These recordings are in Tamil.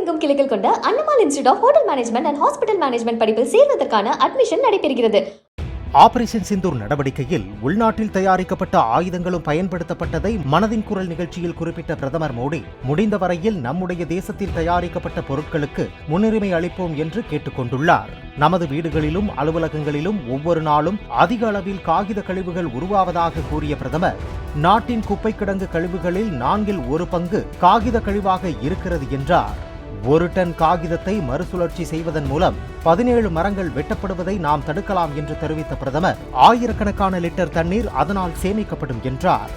தமிழகமெங்கும் கிளைகள் கொண்ட அண்ணமால் institute of hotel management and hospital management படிப்பில் சேர்வதற்கான அட்மிஷன் நடைபெறுகிறது. ஆபரேஷன் சிந்தூர் நடவடிக்கையில் உள்நாட்டில் தயாரிக்கப்பட்ட ஆயுதங்களும் பயன்படுத்தப்பட்டதை மனதின் குரல் நிகழ்ச்சியில் குறிப்பிட்ட பிரதமர் மோடி, முடிந்த வரையில் நம்முடைய தேசத்தில் தயாரிக்கப்பட்ட பொருட்களுக்கு முன்னுரிமை அளிப்போம் என்று கேட்டுக்கொண்டுள்ளார். நமது வீடுகளிலும் அலுவலகங்களிலும் ஒவ்வொரு நாளும் அதிக அளவில் காகித கழிவுகள் உருவாவதாக கூறிய பிரதமர், நாட்டின் குப்பை கிடங்கு கழிவுகளில் 1/4 பங்கு காகித கழிவாக இருக்கிறது என்றார். 1 டன் காகிதத்தை மறுசுழற்சி செய்வதன் மூலம் 17 மரங்கள் வெட்டப்படுவதை நாம் தடுக்கலாம் என்று தெரிவித்த பிரதமர், ஆயிரக்கணக்கான லிட்டர் தண்ணீர் அதனால் சேமிக்கப்படும் என்றார்.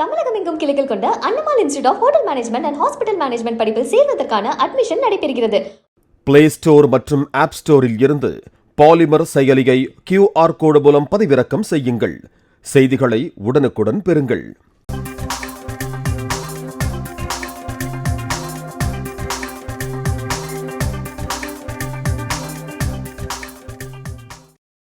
தமிழகமெங்கும் கிளைகள் கொண்ட அண்ணமால் institute of hotel management and hospital management படிப்பில் சேர்வதற்கான அட்மிஷன் நடைபெறுகிறது. பிளே ஸ்டோர் மற்றும் ஆப் ஸ்டோரில் இருந்து பாலிமர் செயலியை QR கோடு மூலம் பதிவிறக்கம் செய்யுங்கள். செய்திகளை உடனுக்குடன் பெறுங்கள்.